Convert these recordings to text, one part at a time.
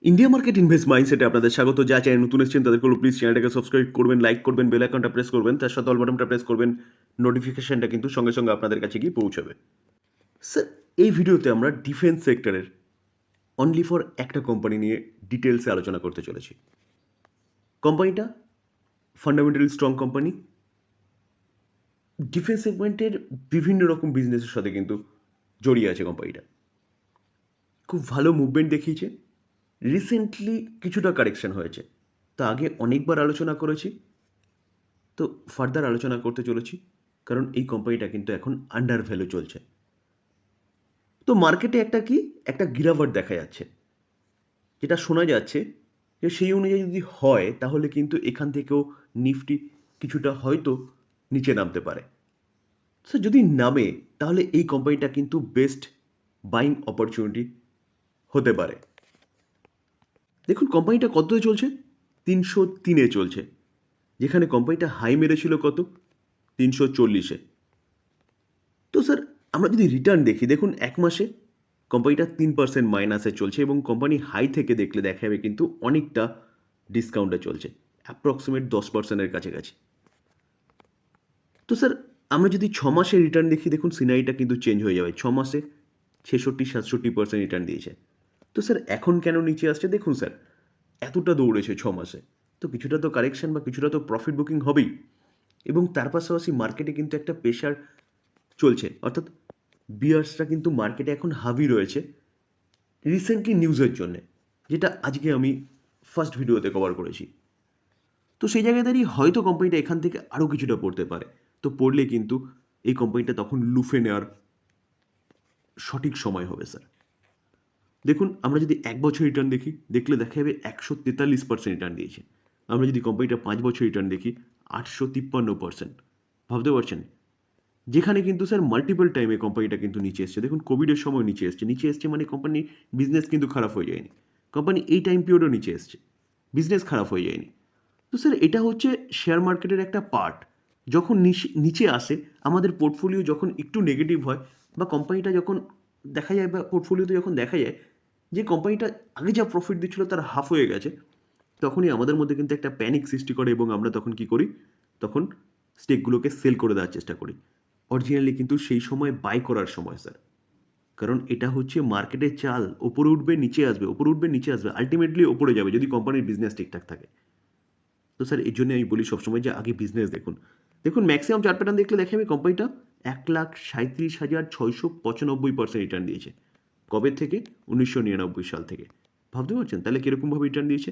India market invest মাইন্ডসেটে আপনাদের স্বাগত। যা চ্যানেল নতুন এসেছেন তাদেরকে প্লিজ চ্যানেলটাকে সাবস্ক্রাইব করবেন, লাইক করবেন, বেল আইকনটা প্রেস করবেন, তার সাথে অল বাটনটা প্রেস করবেন। নোটিফিকেশনটা কিন্তু সঙ্গে সঙ্গে আপনাদের কাছে গিয়ে পৌঁছাবে। স্যার, এই ভিডিওতে আমরা ডিফেন্স সেক্টরের অনলি ফর একটা কোম্পানি নিয়ে ডিটেলসে আলোচনা করতে চলেছি। কোম্পানিটা ফান্ডামেন্টালি স্ট্রং কোম্পানি, ডিফেন্স সেগমেন্টের বিভিন্ন রকম বিজনেসের সাথে কিন্তু জড়িয়ে আছে কোম্পানিটা। খুব ভালো মুভমেন্ট দেখিয়েছে। রিসেন্টলি কিছুটা কারেকশন হয়েছে, তা আগে অনেকবার আলোচনা করেছি, তো ফার্দার আলোচনা করতে চলেছি, কারণ এই কোম্পানিটা কিন্তু এখন আন্ডার ভ্যালু চলছে। তো মার্কেটে একটা গিরাভাট দেখা যাচ্ছে, যেটা শোনা যাচ্ছে যে সেই অনুযায়ী যদি হয় তাহলে কিন্তু এখান থেকেও নিফটি কিছুটা হয়তো নিচে নামতে পারে। সো যদি নামে তাহলে এই কোম্পানিটা কিন্তু বেস্ট বাইং অপরচুনিটি হতে পারে। দেখুন কোম্পানিটা কততে চলছে, 303-এ চলছে, যেখানে কোম্পানিটা হাই মেরেছিল কত, 340-এ। তো স্যার আমরা যদি রিটার্ন দেখি, দেখুন এক মাসে কোম্পানিটা 3% মাইনাসে চলছে এবং কোম্পানি হাই থেকে দেখলে দেখা যাবে কিন্তু অনেকটা ডিসকাউন্টে চলছে, অ্যাপ্রক্সিমেট 10%-এর কাছাকাছি। তো স্যার আমরা যদি 6 মাসে রিটার্ন দেখি, দেখুন সিনারিটা কিন্তু চেঞ্জ হয়ে যাবে। 6 মাসে 66-67% রিটার্ন দিয়েছে। তো স্যার এখন কেন নিচে আসছে, দেখুন স্যার এতটা দৌড়েছে 6 মাসে, তো কিছুটা তো কারেকশন বা কিছুটা তো প্রফিট বুকিং হবেই। এবং তার পাশাপাশি মার্কেটে কিন্তু একটা প্রেশার চলছে, অর্থাৎ বিয়ার্সরা কিন্তু মার্কেটে এখন হাভি রয়েছে রিসেন্টলি নিউজের জন্যে, যেটা আজকে আমি ফার্স্ট ভিডিওতে কভার করেছি। তো সেই জায়গায় দাঁড়িয়ে হয়তো কোম্পানিটা এখান থেকে আরও কিছুটা পড়তে পারে, তো পড়লে কিন্তু এই কোম্পানিটা তখন লুফে নেওয়ার সঠিক সময় হবে স্যার। দেখুন আমরা যদি 1 বছর রিটার্ন দেখি, দেখলে দেখা যাবে 143% রিটার্ন দিয়েছে। আমরা যদি কোম্পানিটা 5 বছর রিটার্ন দেখি, 853%। ভাবতে পারছেন, যেখানে কিন্তু স্যার মাল্টিপল টাইমে কোম্পানিটা কিন্তু নিচে এসছে। দেখুন কোভিডের সময় নিচে এসছে মানে কোম্পানি বিজনেস কিন্তু খারাপ হয়ে যায়নি, কোম্পানি এই টাইম পিরিয়ডও নিচে এসছে, বিজনেস খারাপ হয়ে যায়নি। তো স্যার এটা হচ্ছে শেয়ার মার্কেটের একটা পার্ট। যখন নিচে আসে আমাদের পোর্টফোলিও, যখন একটু নেগেটিভ হয় বা কোম্পানিটা যখন দেখা যায় বা পোর্টফোলিওতে যখন দেখা যায় যে কোম্পানিটা আগে যা প্রফিট দিচ্ছিল তার হাফ হয়ে গেছে, তখনই আমাদের মধ্যে কিন্তু একটা প্যানিক সৃষ্টি করে এবং আমরা তখন কি করি, তখন স্টেকগুলোকে সেল করে দেওয়ার চেষ্টা করি। অরিজিনালি কিন্তু সেই সময় বাই করার সময় স্যার, কারণ এটা হচ্ছে মার্কেটের চাল, ওপরে উঠবে নিচে আসবে, ওপরে উঠবে নিচে আসবে, আলটিমেটলি ওপরে যাবে যদি কোম্পানির বিজনেস ঠিকঠাক থাকে। তো স্যার এই জন্য আমি বলি সবসময় যে আগে বিজনেস দেখুন। দেখুন ম্যাক্সিমাম চার্ট প্যাটার্ন দেখলে দেখা যাবে কোম্পানিটা 1,37,695% রিটার্ন দিয়েছে। কবে থেকে, 1999 সাল থেকে। ভাবতে পারছেন তাহলে কীরকমভাবে রিটার্ন দিয়েছে।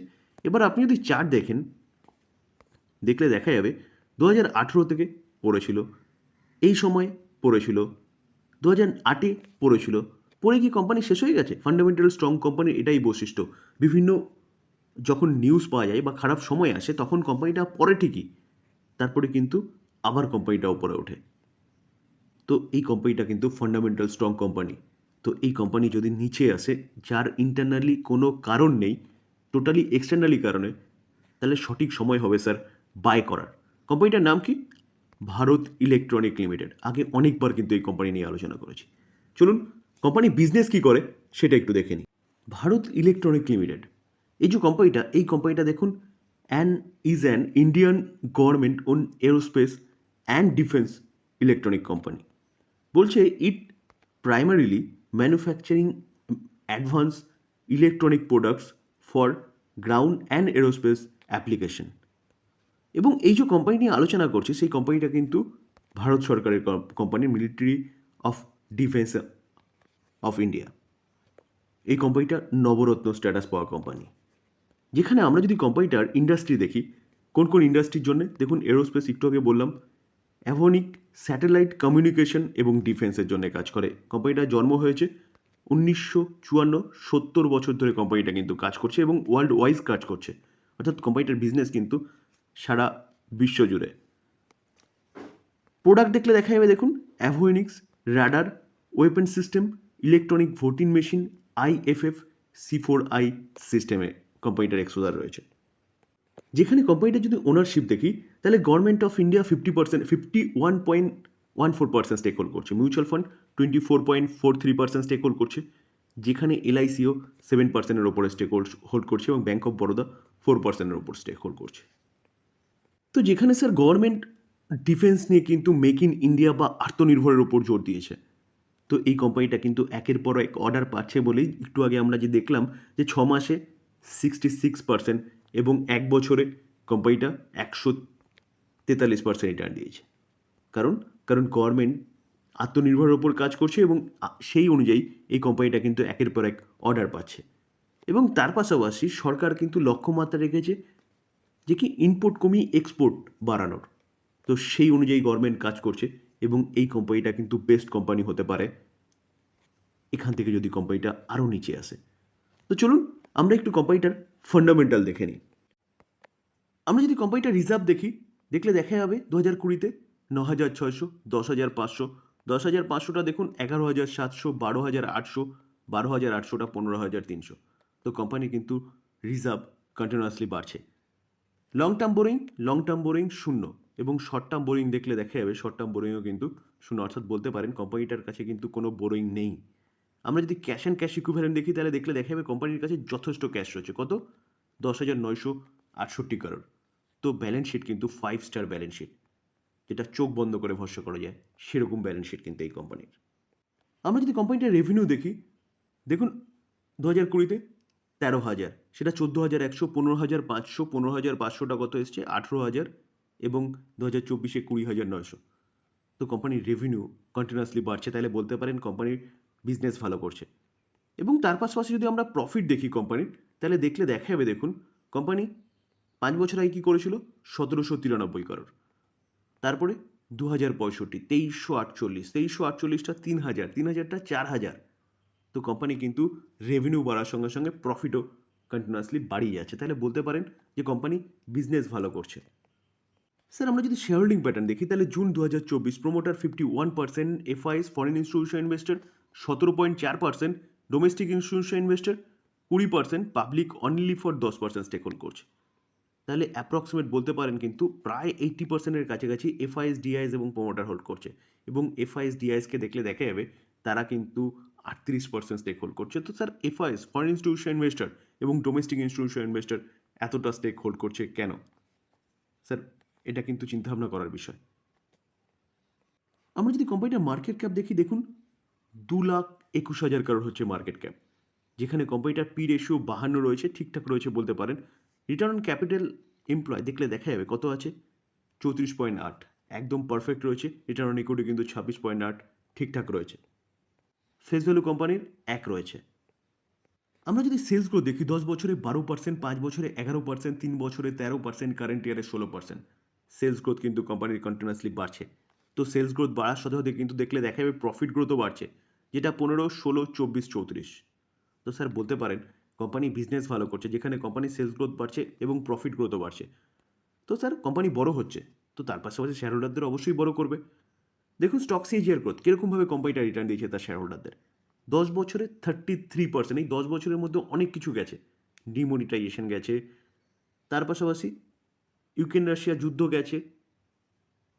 এবার আপনি যদি চার্ট দেখেন, দেখলে দেখা যাবে 2018 থেকে পড়েছিল, এই সময় পড়েছিল, 2008-এ পড়েছিল। পরে কি কোম্পানি শেষ হয়ে গেছে? ফান্ডামেন্টাল স্ট্রং কোম্পানির এটাই বৈশিষ্ট্য। বিভিন্ন যখন নিউজ পাওয়া যায় বা খারাপ সময় আসে তখন কোম্পানিটা পড়ে ঠিকই, তারপরে কিন্তু আবার কোম্পানিটা উপরে ওঠে। তো এই কোম্পানিটা কিন্তু ফান্ডামেন্টাল স্ট্রং কোম্পানি। তো এই কোম্পানি যদি নিচে আসে, যার ইন্টারনালি কোনো কারণ নেই, টোটালি এক্সটার্নালি কারণে, তাহলে সঠিক সময় হবে স্যার বাই করার। কোম্পানিটার নাম কি? Bharat electronic limited. আগে অনেকবার কিন্তু এই কোম্পানি নিয়ে আলোচনা করেছি। চলুন কোম্পানি বিজনেস কি করে সেটা একটু দেখে নিই। ভারত ইলেকট্রনিক লিমিটেড এই যে কোম্পানিটা, এই কোম্পানিটা দেখুন is an Indian government own aerospace and defence electronic company. বলছে it primarily manufacturing advance electronic products for ground and aerospace application. এবং এই যে কোম্পানি নিয়ে আলোচনা করছি, সেই কোম্পানিটা কিন্তু ভারত সরকারের company, military of defence of India. এই কোম্পানিটা নবরত্ন স্ট্যাটাস পাওয়া কোম্পানি। যেখানে আমরা যদি কোম্পানিটার ইন্ডাস্ট্রি দেখি, কোন কোন ইন্ডাস্ট্রির জন্য, দেখুন এরোস্পেস একটু আগে বললাম, অ্যাভনিক স্যাটেলাইট কমিউনিকেশন এবং ডিফেন্সের জন্য কাজ করে। কোম্পানিটার জন্ম হয়েছে 1954, 70 বছর ধরে কোম্পানিটা কিন্তু কাজ করছে এবং ওয়ার্ল্ড ওয়াইজ কাজ করছে, অর্থাৎ কোম্পানিটার বিজনেস কিন্তু সারা বিশ্ব জুড়ে। প্রোডাক্ট দেখলে দেখা যাবে, দেখুন avionics radar, weapon system, electronic voting machine, IFF, C4I সিস্টেমে কোম্পানিটার এক্সপোজার রয়েছে। যেখানে কোম্পানিটা যদি ওনারশিপ দেখি, তাহলে government of India 50%, 51.14% stake hold করছে, মিউচুয়াল ফান্ড 24.43% স্টেক হোল্ড করছে, যেখানে এলআইসিও 7%-এর ওপরে স্টেক হোল্ড করছে এবং ব্যাঙ্ক অফ বরোদা 4%-এর ওপর স্টেক হোল্ড করছে। তো যেখানে স্যার গভর্নমেন্ট ডিফেন্স নিয়ে কিন্তু মেক ইন ইন্ডিয়া বা আত্মনির্ভরের ওপর জোর দিয়েছে, তো এই কোম্পানিটা কিন্তু একের পর এক অর্ডার পাচ্ছে বলেই একটু আগে আমরা যে দেখলাম যে 6 মাসে 66% এবং 1 বছরে কোম্পানিটা 143% রিটার্ন দিয়েছে। কারণ কারণ গভর্নমেন্ট আত্মনির্ভরের ওপর কাজ করছে এবং সেই অনুযায়ী এই কোম্পানিটা কিন্তু একের পর এক অর্ডার পাচ্ছে। এবং তার পাশাপাশি সরকার কিন্তু লক্ষ্যমাত্রা রেখেছে যে কি ইনপুট কমিয়ে এক্সপোর্ট বাড়ানোর। তো সেই অনুযায়ী গভর্নমেন্ট কাজ করছে এবং এই কোম্পানিটা কিন্তু বেস্ট কোম্পানি হতে পারে এখান থেকে যদি কোম্পানিটা আরও নিচে আসে। তো চলুন আমরা একটু কোম্পানিটার ফান্ডামেন্টাল দেখে নিই। আমরা যদি কোম্পানিটা রিজার্ভ দেখি, দেখলে দেখা যাবে 2020-তে 9,600, 10,500, 10,500টা দেখুন 11,700, 12,800, 12,800টা 15,300। তো কোম্পানি কিন্তু রিজার্ভ কন্টিনিউয়াসলি বাড়ছে। লং টার্ম বোরিং শূন্য এবং শর্ট টার্ম বোরিং দেখলে দেখা যাবে শর্ট টার্ম বোরিংও কিন্তু শূন্য, অর্থাৎ বলতে পারেন কোম্পানিটার কাছে কিন্তু কোনো বোরিং নেই। আমরা যদি ক্যাশ অ্যান্ড ক্যাশ ইকুইভ্যালেন্ট দেখি তাহলে দেখলে দেখা যাবে কোম্পানির কাছে যথেষ্ট ক্যাশ রয়েছে। কত? 10,968 crore। তো ব্যালেন্স শিট কিন্তু 5 স্টার ব্যালেন্স শিট, যেটা চোখ বন্ধ করে ভরসা করা যায় সেরকম ব্যালেন্স শিট কিন্তু এই কোম্পানির। আমরা যদি কোম্পানিটার রেভিনিউ দেখি, দেখুন 2020-তে 13,000, সেটা 14,100, 15,500, 15,500টা কত এসছে 18,000 এবং 2024-এ 20,900। তো কোম্পানির রেভিনিউ কন্টিনিউয়াসলি বাড়ছে, তাহলে বলতে পারেন কোম্পানির বিজনেস ভালো করছে। এবং তার পাশাপাশি যদি আমরা প্রফিট দেখি কোম্পানির, তাহলে দেখলে দেখা যাবে দেখুন কোম্পানি 5 বছর আগে কী করেছিল 1,793 crore, তারপরে 2,065, 2,348, 2,348টা 3,000, 3,000টা 4,000। তো কোম্পানি কিন্তু রেভিনিউ বাড়ার সঙ্গে সঙ্গে প্রফিটও কন্টিনিউয়াসলি বাড়িয়ে যাচ্ছে, তাহলে বলতে পারেন যে কোম্পানি বিজনেস ভালো করছে। স্যার আমরা যদি শেয়ার হোল্ডিং প্যাটার্ন দেখি তাহলে June 2024 promoter 51%, FIS foreign institution investor 17.4%, domestic institution investor 20%, public only for 10% stake hold করছে। তাহলে অ্যাপ্রক্সিমেট বলতে পারেন কিন্তু প্রায় 80%-এর কাছাকাছি এফআইএস ডিআইএস এবং প্রোমোটার হোল্ড করছে। এবং এফআইএস ডিআইএসকে দেখলে দেখা যাবে তারা কিন্তু 38% স্টেক হোল্ড করছে। তো sir FIS foreign institution investor এবং ডোমেস্টিক ইনস্টিটিউশন ইনভেস্টর এতটা স্টেক হোল্ড করছে কেন? স্যার এটা কিন্তু চিন্তাভাবনা করার বিষয়। আমরা যদি কোম্পানিটার মার্কেট ক্যাপ দেখি, দেখুন 2,21,000 crore হচ্ছে মার্কেট ক্যাপ, যেখানে কোম্পানিটার পি রেশিও 52 রয়েছে, ঠিকঠাক রয়েছে বলতে পারেন। রিটার্ন অন ক্যাপিটাল এমপ্লয় দেখলে দেখা যাবে কত আছে 34.8, একদম পারফেক্ট রয়েছে। রিটার্ন অন ইকুইটি কিন্তু 26.8, ঠিকঠাক রয়েছে। ফেস ভ্যালু কোম্পানির 1 রয়েছে। আমরা যদি সেলস গ্রোথ দেখি 10 বছরে 12%, 5 বছরে 11%, 3 বছরে 13%, কারেন্ট ইয়ারে 16%। সেলস গ্রোথ কিন্তু কোম্পানির কন্টিনিউয়াসলি বাড়ছে। তো সেলস গ্রোথ বাড়ার সাথে সাথে কিন্তু দেখলে দেখা যাবে প্রফিট গ্রোথও বাড়ছে, যেটা 15, 16, 24, 34। তো স্যার বলতে পারেন কোম্পানি বিজনেস ভালো করছে, যেখানে কোম্পানির সেলস গ্রোথ বাড়ছে এবং প্রফিট গ্রোথও বাড়ছে। তো স্যার কোম্পানি বড় হচ্ছে, তো তার পাশাপাশি শেয়ার হোল্ডারদের অবশ্যই বড় করবে। দেখুন স্টক সিজিআর গ্রোথ কীরকমভাবে কোম্পানিটা রিটার্ন দিয়েছে তার শেয়ার হোল্ডারদের। 10 বছরে 33%। এই 10 বছরের মধ্যে অনেক কিছু গেছে, ডিমনিটাইজেশন গেছে, তার পাশাপাশি ইউক্রেন রাশিয়া যুদ্ধ গেছে,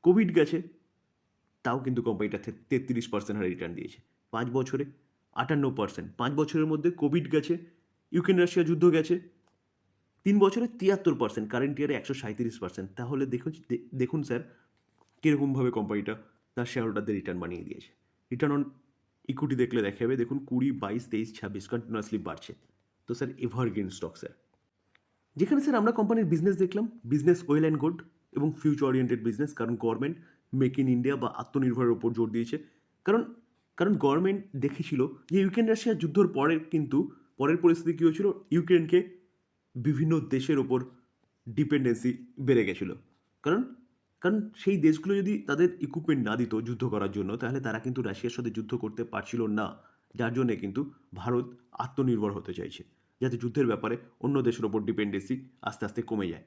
কোভিড গেছে, তাও কিন্তু কোম্পানিটা 33% হারে রিটার্ন দিয়েছে। 5 বছরে 58%, 5 বছরের মধ্যে কোভিড গেছে, ইউক্রেন রাশিয়া যুদ্ধ গেছে, 3 বছরে 73%, কারেন্ট ইয়ারে 137%। তাহলে দেখুন স্যার কীরকমভাবে কোম্পানিটা তার শেয়ার হোল্ডারদের রিটার্ন বানিয়ে দিয়েছে। রিটার্ন অন ইকুইটি দেখলে দেখা যাবে দেখুন 20, 22, 23, 26 কন্টিনিউয়াসলি বাড়ছে। তো স্যার এভারগ্রিন স্টক স্যার। যেখানে স্যার আমরা কোম্পানির বিজনেস দেখলাম, বিজনেস ওয়েল অ্যান্ড গুড এবং ফিউচার ওরিয়েন্টেড বিজনেস, কারণ গভর্নমেন্ট মেক ইন ইন্ডিয়া বা আত্মনির্ভরের উপর জোর দিয়েছে। কারণ কারণ গভর্নমেন্ট দেখেছিল যে ইউক্রেন রাশিয়ার যুদ্ধর পরের পরিস্থিতি কী হয়েছিল, ইউক্রেনকে বিভিন্ন দেশের ওপর ডিপেন্ডেন্সি বেড়ে গেছিল। কারণ কারণ সেই দেশগুলো যদি তাদের ইকুইপমেন্ট না দিত যুদ্ধ করার জন্য, তাহলে তারা কিন্তু রাশিয়ার সাথে যুদ্ধ করতে পারছিল না। যার জন্যে কিন্তু ভারত আত্মনির্ভর হতে চাইছে, যাতে যুদ্ধের ব্যাপারে অন্য দেশের ওপর ডিপেন্ডেন্সি আস্তে আস্তে কমে যায়।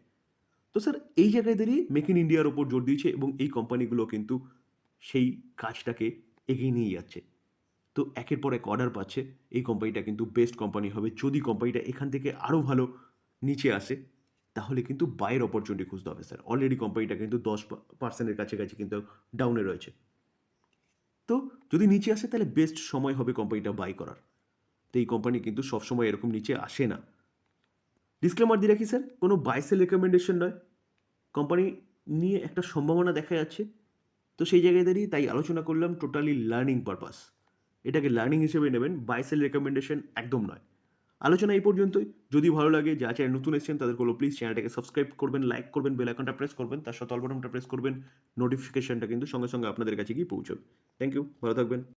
তো স্যার এই জায়গায় দাঁড়িয়ে মেক ইন ইন্ডিয়ার ওপর জোর দিয়েছে এবং এই কোম্পানিগুলো কিন্তু সেই কাজটাকে এগিয়ে নিয়ে যাচ্ছে। তো একের পর এক অর্ডার পাচ্ছে। এই কোম্পানিটা কিন্তু বেস্ট কোম্পানি হবে। যদি কোম্পানিটা এখান থেকে আরও ভালো নিচে আসে, তাহলে কিন্তু বাইয়ের অপরচুনিটি খুঁজতে হবে স্যার। অলরেডি কোম্পানিটা কিন্তু 10%-এর কাছাকাছি কিন্তু ডাউনে রয়েছে। তো যদি নিচে আসে তাহলে বেস্ট সময় হবে কোম্পানিটা বাই করার। তো এই কোম্পানি কিন্তু সবসময় এরকম নিচে আসে না। ডিসক্লেমার দিয়ে রাখি স্যার, কোনো বাই সেল রেকমেন্ডেশন নয়। কোম্পানি নিয়ে একটা সম্ভাবনা দেখা যাচ্ছে, তো সেই জায়গায় দাঁড়িয়ে তাই আলোচনা করলাম, টোটালি লার্নিং পারপাস। এটাকে লার্নিং হিসেবে নেবেন, বাই সেল রেকমেন্ডেশন একদম নয়। আলোচনা এই পর্যন্তই। যদি ভালো লাগে, যা চ্যানেল নতুন এসেছেন তাদের বলবো প্লিজ চ্যানেলটাকে সাবস্ক্রাইব করবেন, লাইক করবেন, বেল আইকনটা প্রেস করবেন, তার সাথে অল বাটনটা প্রেস করবেন। নোটিফিকেশনটা কিন্তু সঙ্গে সঙ্গে আপনাদের কাছে গিয়ে পৌঁছবে। থ্যাংক ইউ, ভালো থাকবেন।